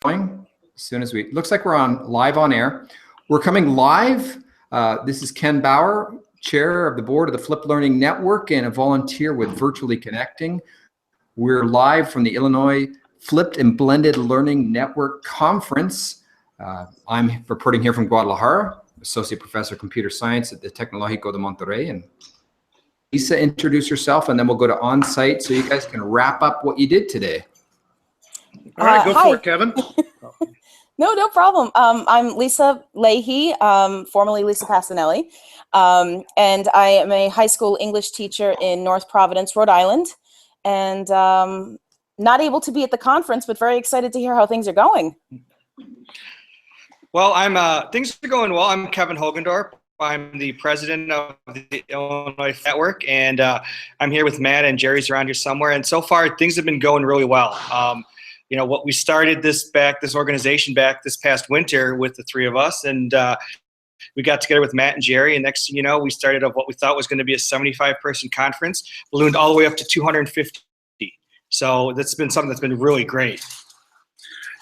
as soon as looks like we're live on air. We're coming live. This is Ken Bauer, chair of the board of the Flipped Learning Network and a volunteer with Virtually Connecting. We're live from the Illinois Flipped and Blended Learning Network Conference. I'm reporting here from Guadalajara, associate professor of computer science at the Tecnológico de Monterrey. And Lisa, introduce yourself, and then we'll go to on-site so you guys can wrap up what you did today. All right, go for it, Kevin. No problem. I'm Lisa Leahy, formerly Lisa Passanelli, and I am a high school English teacher in North Providence, Rhode Island, and not able to be at the conference, but very excited to hear how things are going. Well, things are going well. I'm Kevin Hogendorp. I'm the president of the Illinois Network, and I'm here with Matt, and Jerry's around here somewhere. And so far, things have been going really well. You know, what we started this organization back this past winter with the three of us, and we got together with Matt and Jerry, and next thing you know, we started what we thought was going to be a 75-person conference, ballooned all the way up to 250. So that's been something that's been really great.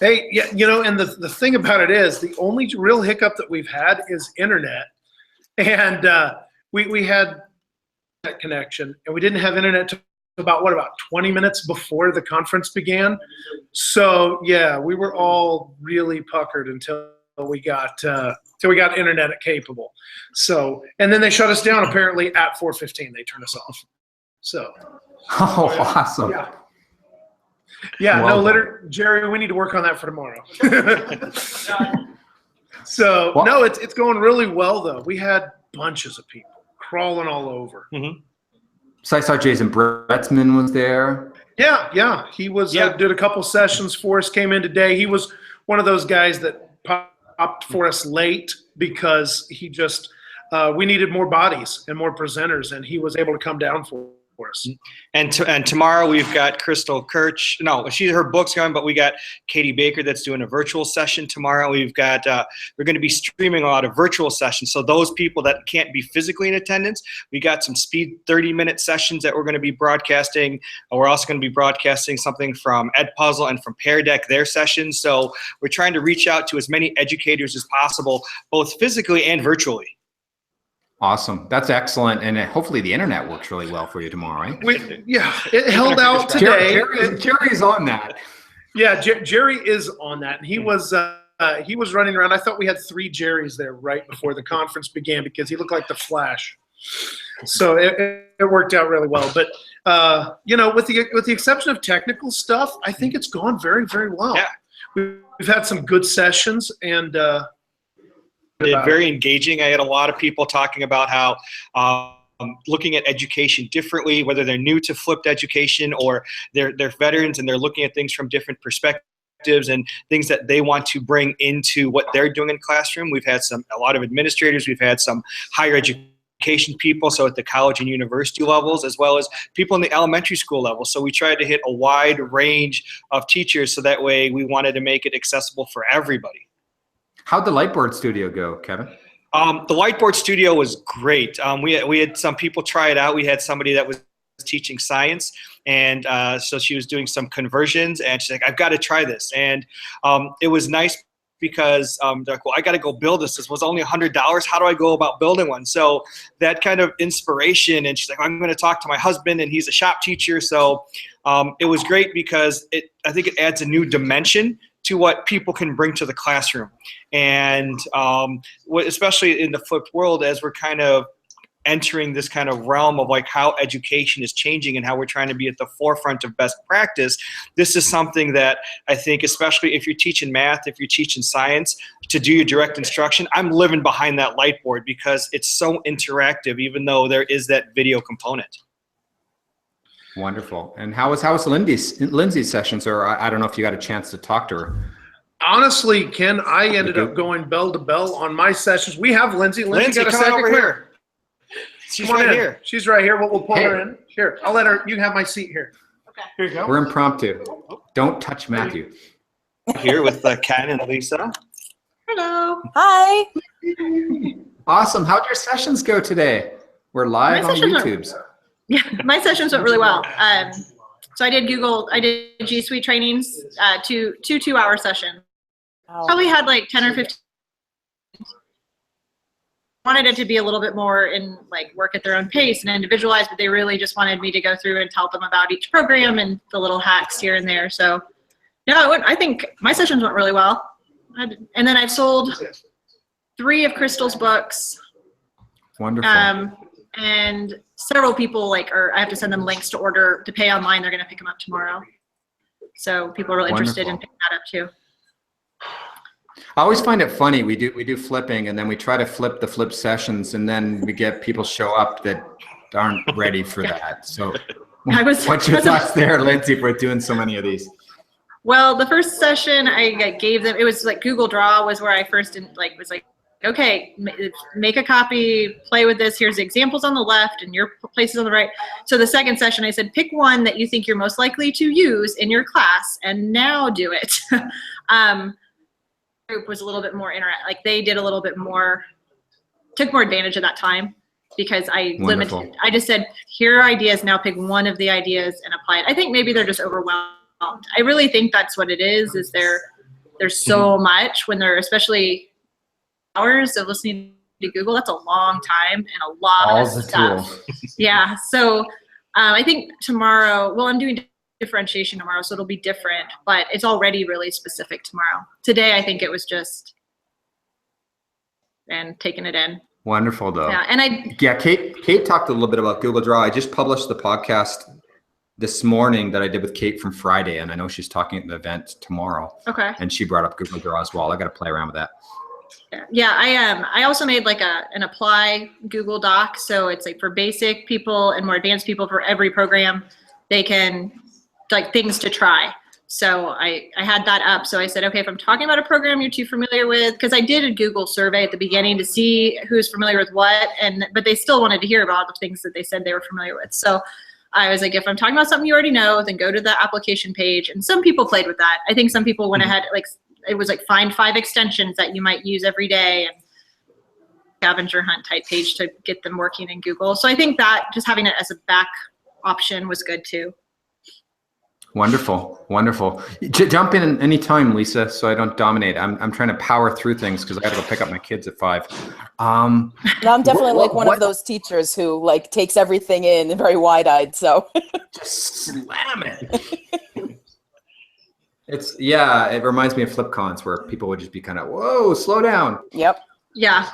Hey, yeah, you know, and the thing about it is the only real hiccup that we've had is internet. And we had that connection, and we didn't have internet till about 20 minutes before the conference began. So yeah, we were all really puckered until we got internet capable. So, and then they shut us down apparently at 4:15. They turned us off. So. Oh, awesome. Yeah. Yeah. Well, Jerry, we need to work on that for tomorrow. So no, it's going really well though. We had bunches of people crawling all over. Mm-hmm. So I saw Jason Bretzman was there. Yeah, he was did a couple sessions for us. Came in today. He was one of those guys that popped for us late because he just we needed more bodies and more presenters, and he was able to come down for us. And tomorrow we've got Crystal Kirch. No, her book's going, but we got Katie Baker that's doing a virtual session tomorrow. We've got we're going to be streaming a lot of virtual sessions. So those people that can't be physically in attendance, we got some speed 30-minute sessions that we're going to be broadcasting. We're also going to be broadcasting something from Edpuzzle and from Pear Deck, their sessions. So we're trying to reach out to as many educators as possible, both physically and virtually. Awesome. That's excellent. And hopefully the internet works really well for you tomorrow, right? Yeah, it held out today. Jerry's on that. Yeah, Jerry is on that. And he was running around. I thought we had 3 Jerrys there right before the conference began because he looked like the Flash. So it worked out really well. But you know, with the exception of technical stuff, I think it's gone very, very well. Yeah. We've had some good sessions, and very engaging. I had a lot of people talking about how looking at education differently, whether they're new to flipped education or they're veterans and they're looking at things from different perspectives and things that they want to bring into what they're doing in classroom. We've had a lot of administrators, we've had some higher education people, so at the college and university levels, as well as people in the elementary school level. So we tried to hit a wide range of teachers, so that way we wanted to make it accessible for everybody. How'd the Lightboard Studio go, Kevin? The Lightboard Studio was great. We had some people try it out. We had somebody that was teaching science, and so she was doing some conversions, and she's like, I've got to try this. And it was nice because they're like, well, I got to go build this. This was only $100. How do I go about building one? So that kind of inspiration, and she's like, I'm going to talk to my husband, and he's a shop teacher. So it was great because I think it adds a new dimension to what people can bring to the classroom. And especially in the flipped world, as we're kind of entering this kind of realm of like how education is changing and how we're trying to be at the forefront of best practice, this is something that I think, especially if you're teaching math, if you're teaching science, to do your direct instruction, I'm living behind that Lightboard because it's so interactive, even though there is that video component. Wonderful. And how was Lindsay's sessions? Or I don't know if you got a chance to talk to her. Honestly, Ken, I ended up going bell to bell on my sessions. We have Lindsay. Lindsay, got a second over here. She's right here. She's right here. We'll pull her in. Here, I'll let her. You have my seat here. Okay. Here you go. We're impromptu. Don't touch Matthew. Here with Ken and Lisa. Hello. Hi. Awesome. How'd your sessions go today? We're live on YouTube's. Yeah, my sessions went really well. So I did G Suite trainings, two 2-hour sessions. Probably had like 10 or 15. Wanted it to be a little bit more in like work at their own pace and individualized, but they really just wanted me to go through and tell them about each program and the little hacks here and there. So no, I think my sessions went really well. And then I've sold 3 of Crystal's books. Wonderful. And several people or I have to send them links to order to pay online. They're going to pick them up tomorrow. So people are really interested in Wonderful. picking that up too. I always find it funny. We do flipping, and then we try to flip the flip sessions, and then we get people show up that aren't ready for that. So, what's your thoughts there, Lindsay, for doing so many of these? Well, the first session I gave them, it was like Google Draw was where I first was like, okay, make a copy, play with this. Here's the examples on the left and your places on the right. So the second session, I said, pick one that you think you're most likely to use in your class, and now do it. Group was a little bit more like they did a little bit more, took more advantage of that time because I Wonderful. limited. I just said, here are ideas, now pick one of the ideas and apply it. I think maybe they're just overwhelmed. I really think that's what it is there's so much when they're, especially hours of listening to Google, that's a long time and a lot All of the stuff. tools. Yeah, so I think tomorrow, well, I'm doing differentiation tomorrow, so it'll be different, but it's already really specific tomorrow. Today, I think it was just and taking it in. Wonderful, though. Yeah, and Kate talked a little bit about Google Draw. I just published the podcast this morning that I did with Kate from Friday, and I know she's talking at the event tomorrow. Okay. And she brought up Google Draw as well. I got to play around with that. Yeah, I also made like an apply Google Doc, so it's like for basic people and more advanced people for every program, they can like things to try. So I had that up. So I said, okay, if I'm talking about a program you're too familiar with, because I did a Google survey at the beginning to see who's familiar with what, but they still wanted to hear about the things that they said they were familiar with. So I was like, if I'm talking about something you already know, then go to the application page. And some people played with that. I think some people went ahead, like it was like find 5 extensions that you might use every day and scavenger hunt type page to get them working in Google. So I think that just having it as a back option was good too. Wonderful, wonderful. Jump in anytime, Lisa, so I don't dominate. I'm trying to power through things because I got to go pick up my kids at 5. And I'm definitely like one of those teachers who like takes everything in and very wide-eyed. So just slam it. It reminds me of FlipCons where people would just be kind of, whoa, slow down. Yep. Yeah.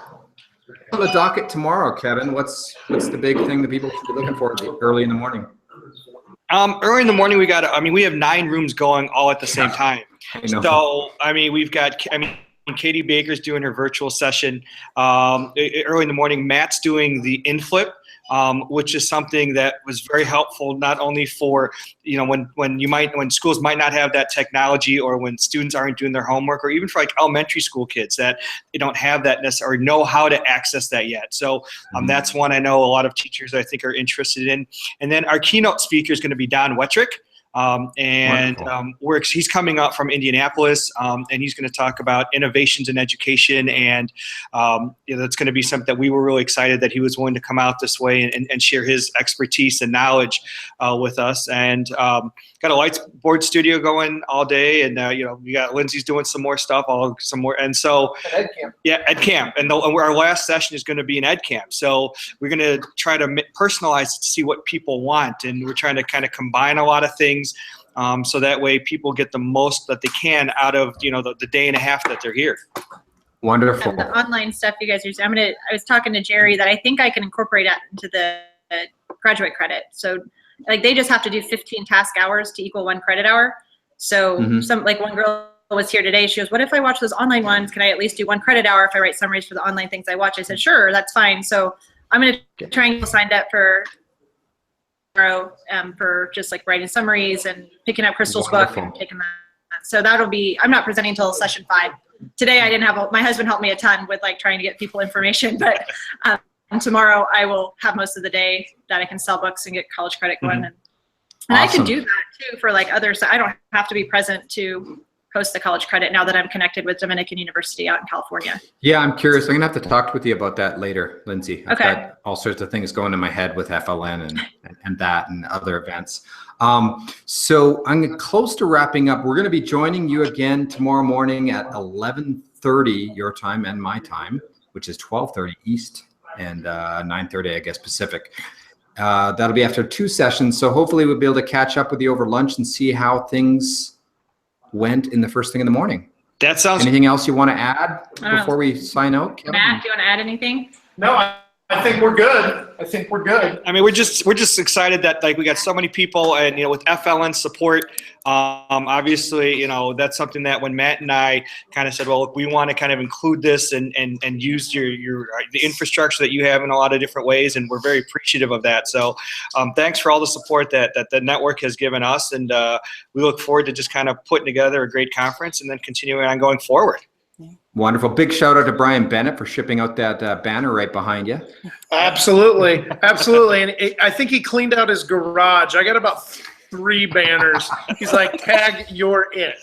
On the docket tomorrow, Kevin, what's the big thing that people should be looking for early in the morning? Early in the morning, we have 9 rooms going all at the same time. So, we've got, Katie Baker's doing her virtual session early in the morning. Matt's doing the inflip, which is something that was very helpful, not only for, when schools might not have that technology or when students aren't doing their homework, or even for like elementary school kids that they don't have that necessarily or know how to access that yet. So that's one I know a lot of teachers I think are interested in. And then our keynote speaker is going to be Don Wettrick. He's coming up from Indianapolis, and he's going to talk about innovations in education, and that's going to be something that we were really excited that he was willing to come out this way and share his expertise and knowledge with us. And got a lights board studio going all day, and we got Lindsay's doing some more stuff, and so Ed Camp, and our last session is going to be an Ed Camp. So we're going to try to personalize it to see what people want, and we're trying to kind of combine a lot of things. So that way people get the most that they can out of the day and a half that they're here. Wonderful. And the online stuff you guys use. I was talking to Jerry that I think I can incorporate that into the graduate credit. So like they just have to do 15 task hours to equal 1 credit hour. So one girl was here today. She goes, what if I watch those online ones? Can I at least do 1 credit hour if I write summaries for the online things I watch? I said, sure, that's fine. So I'm going to try and get signed up for tomorrow for just like writing summaries and picking up Crystal's book and taking that. So that'll be, I'm not presenting until session 5. Today I didn't have, my husband helped me a ton with like trying to get people information, but tomorrow I will have most of the day that I can sell books and get college credit going. And Awesome. I can do that too for like others. I don't have to be present to post the college credit now that I'm connected with Dominican University out in California. Yeah, I'm curious. I'm gonna have to talk with you about that later, Lindsay. I've Okay. got all sorts of things going in my head with FLN and that and other events. So I'm close to wrapping up. We're gonna be joining you again tomorrow morning at 11:30 your time and my time, which is 12:30 East and 9:30, I guess, Pacific. That'll be after 2 sessions. So hopefully we'll be able to catch up with you over lunch and see how things went in the first thing in the morning. That sounds Anything else you want to add I don't know. before we sign out, Kevin? Matt, do you want to add anything? No, I think we're good. I think we're good. I mean, we're just excited that like we got so many people, and with FLN support, obviously, that's something that when Matt and I kind of said, well, look, we want to kind of include this and use the infrastructure that you have in a lot of different ways, and we're very appreciative of that. So, thanks for all the support that the network has given us, and we look forward to just kind of putting together a great conference and then continuing on going forward. Wonderful. Big shout out to Brian Bennett for shipping out that banner right behind you. Absolutely. Absolutely. And I think he cleaned out his garage. I got about 3 banners. He's like, tag, you're it.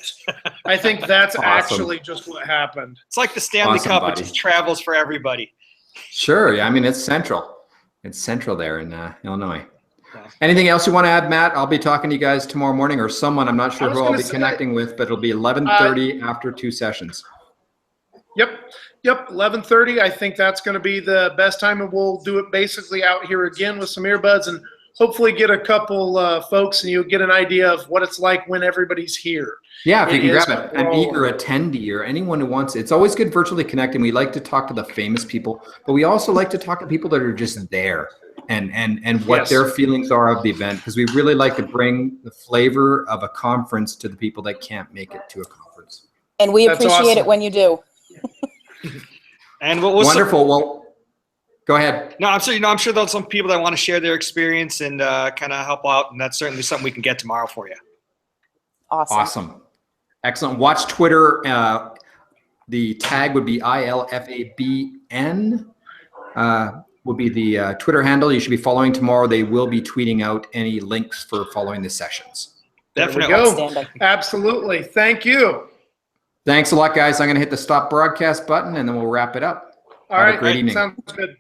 I think that's Awesome. actually just what happened. It's like the Stanley Awesome, Cup; buddy. it just travels for everybody. Sure. Yeah, I mean, it's central. It's central there in Illinois. Anything else you want to add, Matt? I'll be talking to you guys tomorrow morning, or someone. I'm not I sure was who I'll gonna be say- connecting with, but it'll be 11:30 after 2 sessions. Yep. 11:30. I think that's going to be the best time, and we'll do it basically out here again with some earbuds and hopefully get a couple folks, and you'll get an idea of what it's like when everybody's here. Yeah, if you It can is grab an growing. eager attendee or anyone who wants, it's always good virtually connecting. We like to talk to the famous people, but we also like to talk to people that are just there and what Yes. their feelings are of the event, because we really like to bring the flavor of a conference to the people that can't make it to a conference. And we That's appreciate awesome. it when you do. And we'll Wonderful. Well, go ahead. No, I'm sure there's some people that want to share their experience and kind of help out, and that's certainly something we can get tomorrow for you. Awesome. Awesome. Excellent. Watch Twitter. The tag would be ILFABN. Would be the Twitter handle. You should be following tomorrow. They will be tweeting out any links for following the sessions. There we Definitely. go. Outstanding. Absolutely. Thank you. Thanks a lot, guys. I'm going to hit the stop broadcast button and then we'll wrap it up. All Have a right. great evening. Sounds good.